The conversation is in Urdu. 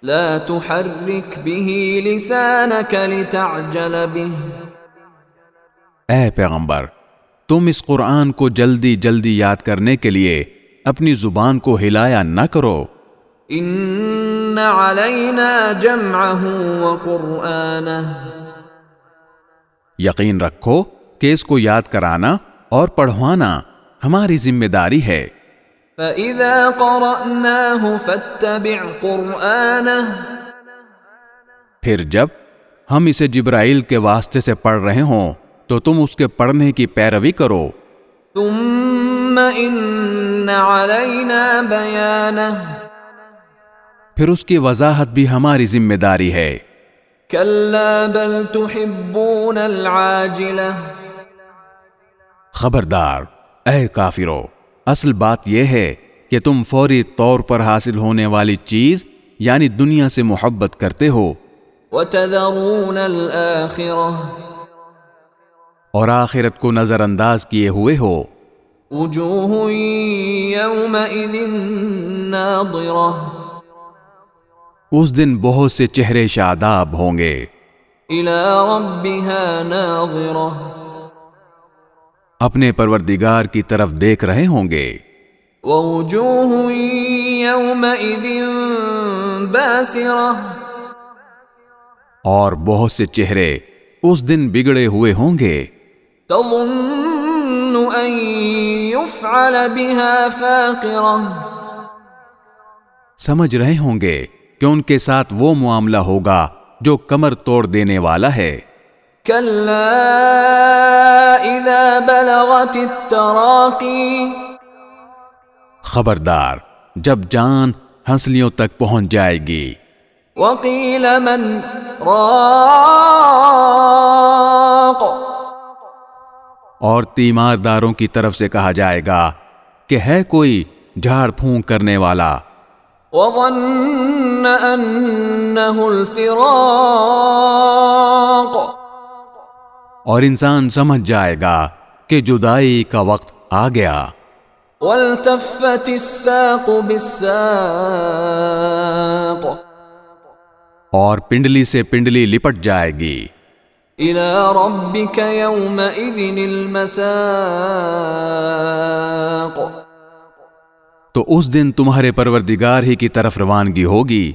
لا تحرك به لسانك لتعجل به. اے پیغمبر، تم اس قرآن کو جلدی جلدی یاد کرنے کے لیے اپنی زبان کو ہلایا نہ کرو. ان علينا جمعه وقرآنه. یقین رکھو کہ اس کو یاد کرانا اور پڑھوانا ہماری ذمہ داری ہے. فَإِذَا قَرَأْنَاهُ فَاتَّبِعْ قُرْآنَهُ. پھر جب ہم اسے جبرائیل کے واسطے سے پڑھ رہے ہوں تو تم اس کے پڑھنے کی پیروی کرو. ثُمَّ إِنَّ عَلَيْنَا بَيَانَهُ. پھر اس کی وضاحت بھی ہماری ذمہ داری ہے. كَلَّا بَلْ تُحِبُّونَ الْعَاجِلَةَ. خبردار اے کافرو، اصل بات یہ ہے کہ تم فوری طور پر حاصل ہونے والی چیز یعنی دنیا سے محبت کرتے ہو، وَتَذَرُونَ الْآخِرَةَ. اور آخرت کو نظر انداز کیے ہوئے ہو. وُجُوهٌ يَوْمَئِذٍ نَاضِرَةٌ. اس دن بہت سے چہرے شاداب ہوں گے. إِلَى رَبِّهَا نَاظِرَةٌ. اپنے پروردگار کی طرف دیکھ رہے ہوں گے. وَوُجُوهٌ يَوْمَئِذٍ بَاسِرَةٌ. اور بہت سے چہرے اس دن بگڑے ہوئے ہوں گے. تَظُنُّ أَن يُفْعَلَ بِهَا فَاقِرَةٌ. سمجھ رہے ہوں گے کہ ان کے ساتھ وہ معاملہ ہوگا جو کمر توڑ دینے والا ہے. كَلَّا إِذَا بَلَغَتِ التَّرَاقِي. خبردار جب جان ہنسلیوں تک پہنچ جائے گی. وَقِيلَ مَنْ رَاقٍ. اور تیمارداروں کی طرف سے کہا جائے گا کہ ہے کوئی جھاڑ پھونک کرنے والا. وَظَنَّ أَنَّهُ الْفِرَاقُ. اور انسان سمجھ جائے گا کہ جدائی کا وقت آ گیا. وَالْتَفَّتِ السَّاقُ بِالسَّاقِ. اور پنڈلی سے پنڈلی لپٹ جائے گی. إِلَى رَبِّكَ يَوْمَئِذٍ الْمَسَاقُ. تو اس دن تمہارے پروردگار ہی کی طرف روانگی ہوگی.